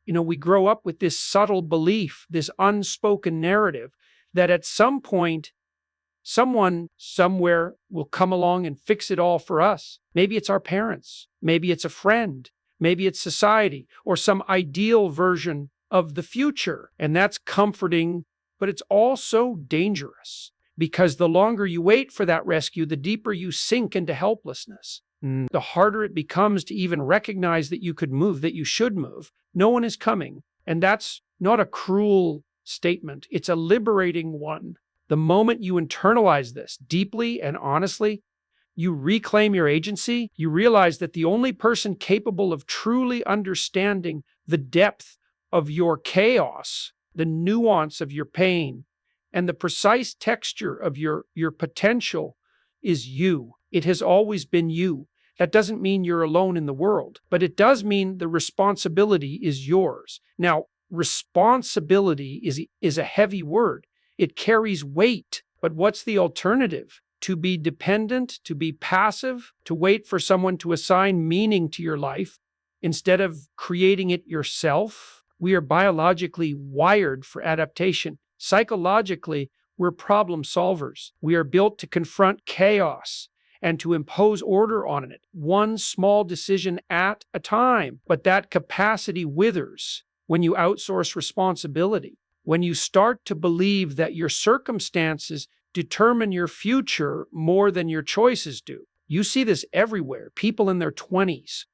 We grow up with this subtle belief, this unspoken narrative that at some point, someone somewhere will come along and fix it all for us. Maybe it's our parents, maybe it's a friend, maybe it's society, or some ideal version of the future. And that's comforting, but it's also dangerous because the longer you wait for that rescue, the deeper you sink into helplessness. The harder it becomes to even recognize that you could move, that you should move. No one is coming. And that's not a cruel statement. It's a liberating one. The moment you internalize this deeply and honestly, you reclaim your agency, you realize that the only person capable of truly understanding the depth of your chaos, the nuance of your pain, and the precise texture of your potential is you. It has always been you. That doesn't mean you're alone in the world, but it does mean the responsibility is yours. Now, responsibility is a heavy word. It carries weight, but what's the alternative? To be dependent, to be passive, to wait for someone to assign meaning to your life instead of creating it yourself? We are biologically wired for adaptation. Psychologically, we're problem solvers. We are built to confront chaos and to impose order on it, one small decision at a time. But that capacity withers when you outsource responsibility, when you start to believe that your circumstances determine your future more than your choices do. You see this everywhere. People in their 20s,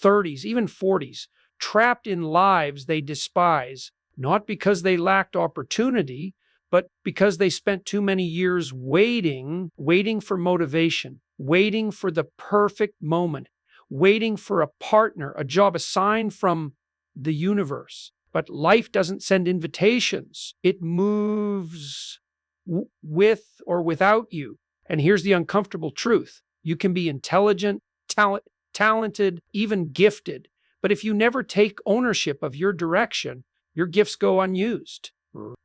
30s, even 40s, trapped in lives they despise, not because they lacked opportunity, but because they spent too many years waiting for motivation, waiting for the perfect moment, waiting for a partner, a job, a sign from the universe. But life doesn't send invitations. It moves with or without you. And here's the uncomfortable truth. You can be intelligent, talented, even gifted. But if you never take ownership of your direction, your gifts go unused.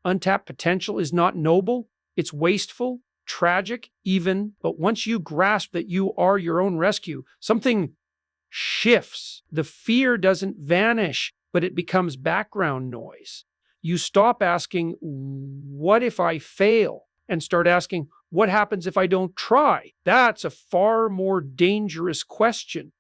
Untapped potential is not noble. It's wasteful, tragic, even. But once you grasp that you are your own rescue, something shifts. The fear doesn't vanish, but it becomes background noise. You stop asking, what if I fail? And start asking, what happens if I don't try? That's a far more dangerous question.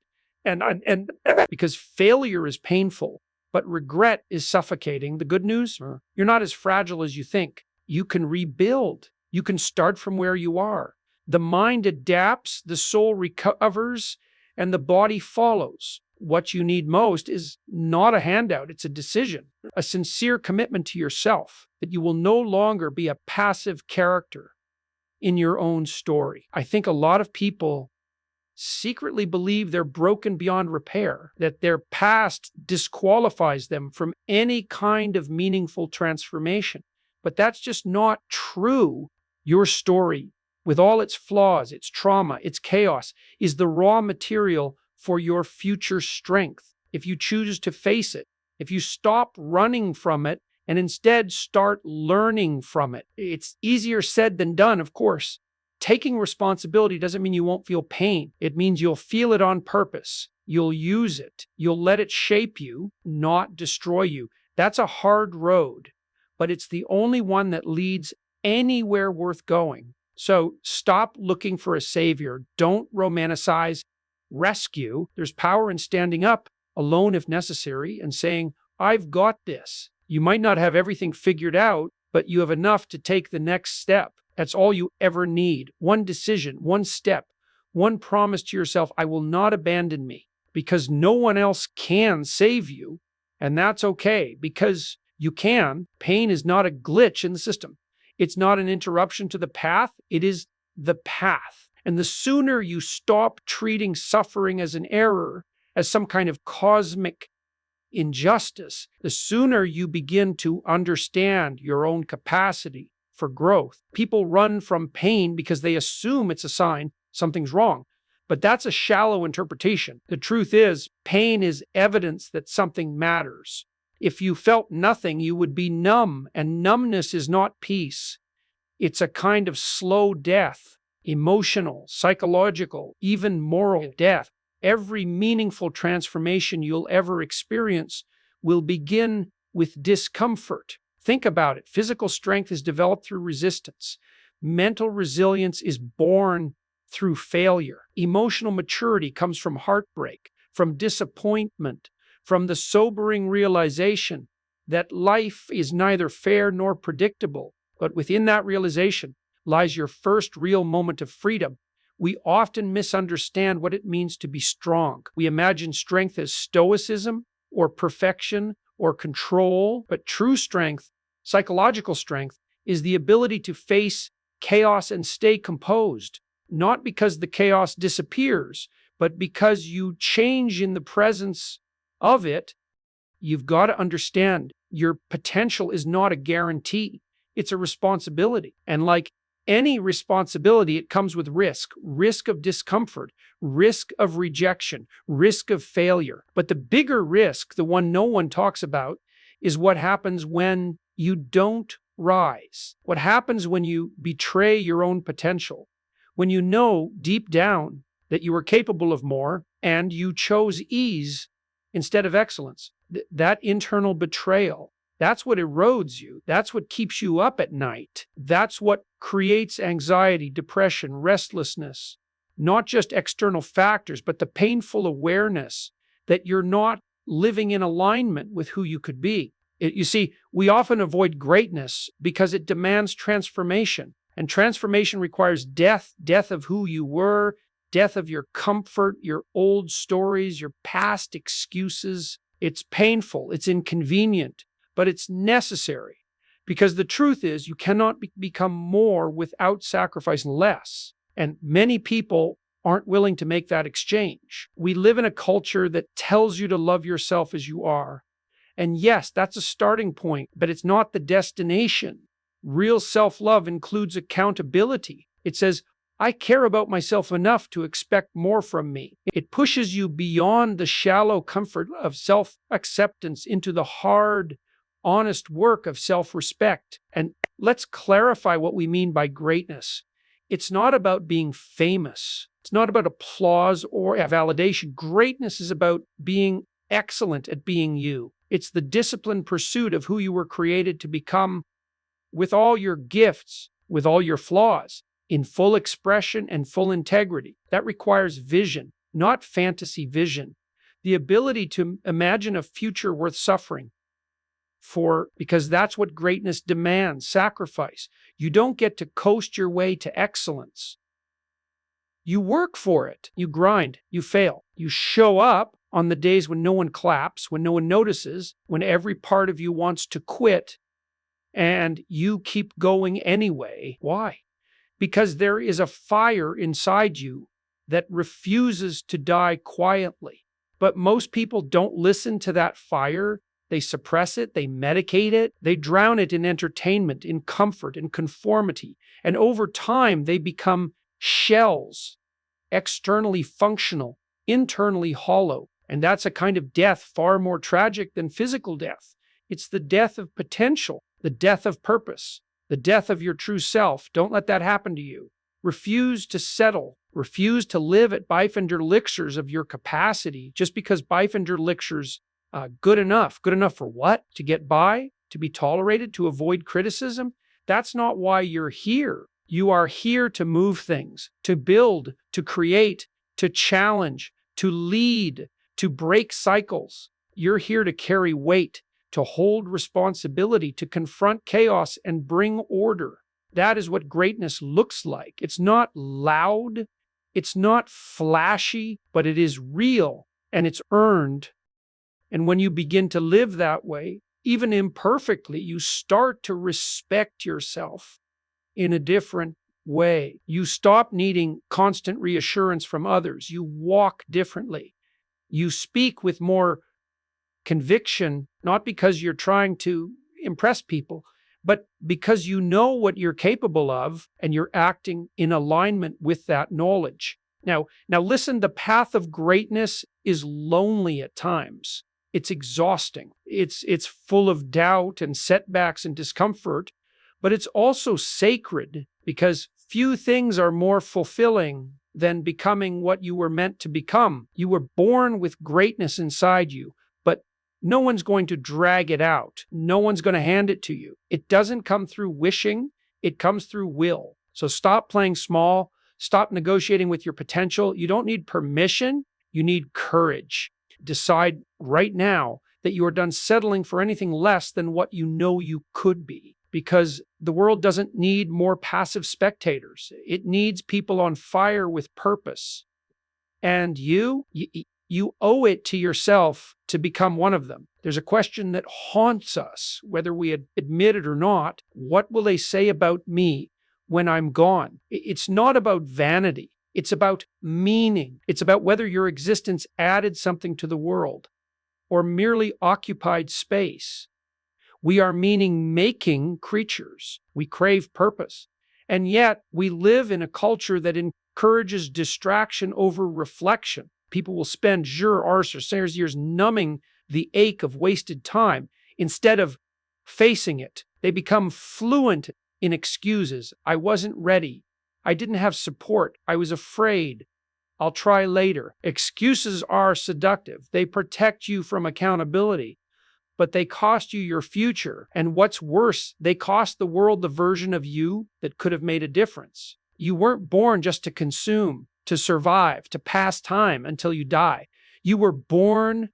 And because failure is painful, but regret is suffocating. The good news, you're not as fragile as you think. You can rebuild. You can start from where you are. The mind adapts, the soul recovers, and the body follows. What you need most is not a handout, it's a decision, a sincere commitment to yourself, that you will no longer be a passive character in your own story. I think a lot of people secretly believe they're broken beyond repair, that their past disqualifies them from any kind of meaningful transformation. But that's just not true. Your story, with all its flaws, its trauma, its chaos, is the raw material for your future strength. If you choose to face it, if you stop running from it and instead start learning from it. It's easier said than done, of course. Taking responsibility doesn't mean you won't feel pain. It means you'll feel it on purpose. You'll use it. You'll let it shape you, not destroy you. That's a hard road, but it's the only one that leads anywhere worth going. So stop looking for a savior. Don't romanticize rescue. There's power in standing up, alone if necessary, and saying, I've got this. You might not have everything figured out, but you have enough to take the next step. That's all you ever need. One decision, one step, one promise to yourself, I will not abandon me, because no one else can save you. And that's okay, because you can. Pain is not a glitch in the system. It's not an interruption to the path. It is the path. And the sooner you stop treating suffering as an error, as some kind of cosmic injustice, the sooner you begin to understand your own capacity for growth. People run from pain because they assume it's a sign something's wrong. But that's a shallow interpretation. The truth is, pain is evidence that something matters. If you felt nothing, you would be numb, and numbness is not peace. It's a kind of slow death, emotional, psychological, even moral death. Every meaningful transformation you'll ever experience will begin with discomfort. Think about it. Physical strength is developed through resistance. Mental resilience is born through failure. Emotional maturity comes from heartbreak, from disappointment, from the sobering realization that life is neither fair nor predictable. But within that realization lies your first real moment of freedom. We often misunderstand what it means to be strong. We imagine strength as stoicism or perfection or control, but true strength, psychological strength, is the ability to face chaos and stay composed, not because the chaos disappears, but because you change in the presence of it. You've got to understand your potential is not a guarantee. It's a responsibility. And like any responsibility, it comes with risk of discomfort, risk of rejection, risk of failure. But the bigger risk, the one no one talks about, is what happens when you don't rise. What happens when you betray your own potential, when you know deep down that you are capable of more and you chose ease instead of excellence. That internal betrayal, that's what erodes you. That's what keeps you up at night. That's what creates anxiety, depression, restlessness. Not just external factors, but the painful awareness that you're not living in alignment with who you could be. You see, we often avoid greatness because it demands transformation. And transformation requires death of who you were, death of your comfort, your old stories, your past excuses. It's painful, it's inconvenient, but it's necessary. Because the truth is, you cannot become more without sacrificing less. And many people aren't willing to make that exchange. We live in a culture that tells you to love yourself as you are. And yes, that's a starting point, but it's not the destination. Real self-love includes accountability. It says, I care about myself enough to expect more from me. It pushes you beyond the shallow comfort of self-acceptance into the hard, honest work of self-respect. And let's clarify what we mean by greatness. It's not about being famous. It's not about applause or validation. Greatness is about being excellent at being you. It's the disciplined pursuit of who you were created to become, with all your gifts, with all your flaws, in full expression and full integrity. That requires vision, not fantasy vision. The ability to imagine a future worth suffering for, because that's what greatness demands, sacrifice. You don't get to coast your way to excellence. You work for it. You grind. You fail. You show up on the days when no one claps, when no one notices, when every part of you wants to quit, and you keep going anyway. Why? Because there is a fire inside you that refuses to die quietly. But most people don't listen to that fire. They suppress it, they medicate it, they drown it in entertainment, in comfort, in conformity. And over time, they become shells, externally functional, internally hollow. And that's a kind of death far more tragic than physical death. It's the death of potential, the death of purpose, the death of your true self. Don't let that happen to you. Refuse to settle. Refuse to live at Byfinger elixirs of your capacity just because Byfinger elixirs good enough. Good enough for what? To get by? To be tolerated? To avoid criticism? That's not why you're here. You are here to move things, to build, to create, to challenge, to lead, to break cycles. You're here to carry weight, to hold responsibility, to confront chaos and bring order. That is what greatness looks like. It's not loud, it's not flashy, but it is real and it's earned. And when you begin to live that way, even imperfectly, you start to respect yourself in a different way. You stop needing constant reassurance from others. You walk differently. You speak with more conviction, not because you're trying to impress people, but because you know what you're capable of and you're acting in alignment with that knowledge. Now listen, the path of greatness is lonely at times. It's exhausting. It's full of doubt and setbacks and discomfort, but it's also sacred because few things are more fulfilling than becoming what you were meant to become. You were born with greatness inside you, but No one's going to drag it out. No one's going to hand it to you. It doesn't come through wishing, it comes through will. So stop playing small, stop negotiating with your potential. You don't need permission, you need courage. Decide right now that you are done settling for anything less than what you know you could be. Because the world doesn't need more passive spectators. It needs people on fire with purpose. And you owe it to yourself to become one of them. There's a question that haunts us, whether we admit it or not. What will they say about me when I'm gone? It's not about vanity. It's about meaning. It's about whether your existence added something to the world or merely occupied space. We are meaning-making creatures. We crave purpose. And yet, we live in a culture that encourages distraction over reflection. People will spend hours or years numbing the ache of wasted time instead of facing it. They become fluent in excuses. I wasn't ready. I didn't have support. I was afraid. I'll try later. Excuses are seductive. They protect you from accountability, but they cost you your future. And what's worse, they cost the world the version of you that could have made a difference. You weren't born just to consume, to survive, to pass time until you die. You were born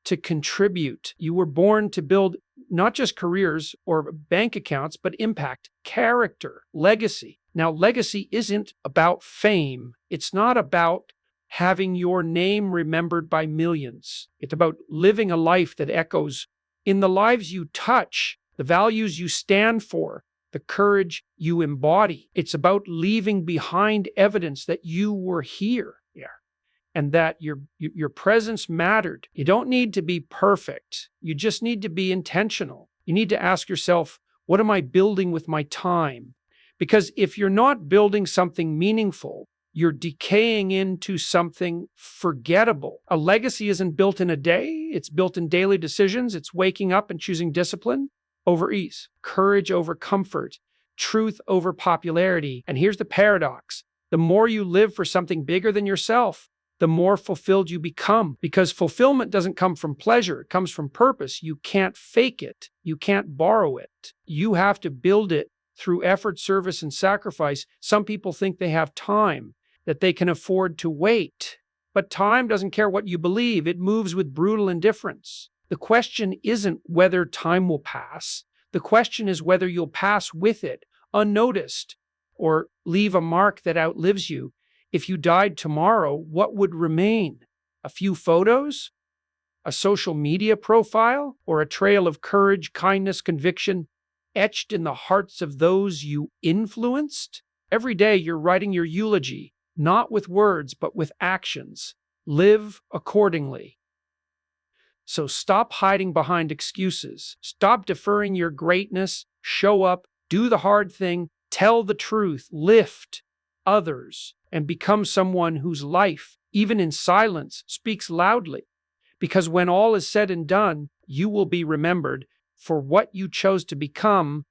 to contribute. You were born to build not just careers or bank accounts, but impact, character, legacy. Now, legacy isn't about fame. It's not about having your name remembered by millions. It's about living a life that echoes in the lives you touch, the values you stand for, the courage you embody. It's about leaving behind evidence that you were here, and that your presence mattered. You don't need to be perfect. You just need to be intentional. You need to ask yourself, what am I building with my time? Because if you're not building something meaningful, you're decaying into something forgettable. A legacy isn't built in a day. It's built in daily decisions. It's waking up and choosing discipline over ease, courage over comfort, truth over popularity. And here's the paradox. The more you live for something bigger than yourself, the more fulfilled you become. Because fulfillment doesn't come from pleasure. It comes from purpose. You can't fake it. You can't borrow it. You have to build it through effort, service, and sacrifice. Some people think they have time, that they can afford to wait. But time doesn't care what you believe. It moves with brutal indifference. The question isn't whether time will pass. The question is whether you'll pass with it, unnoticed, or leave a mark that outlives you. If you died tomorrow, what would remain? A few photos? A social media profile? Or a trail of courage, kindness, conviction, etched in the hearts of those you influenced? Every day you're writing your eulogy, not with words, but with actions. Live accordingly. So stop hiding behind excuses. Stop deferring your greatness. Show up, do the hard thing, tell the truth, lift others, and become someone whose life, even in silence, speaks loudly. Because when all is said and done, you will be remembered for what you chose to become,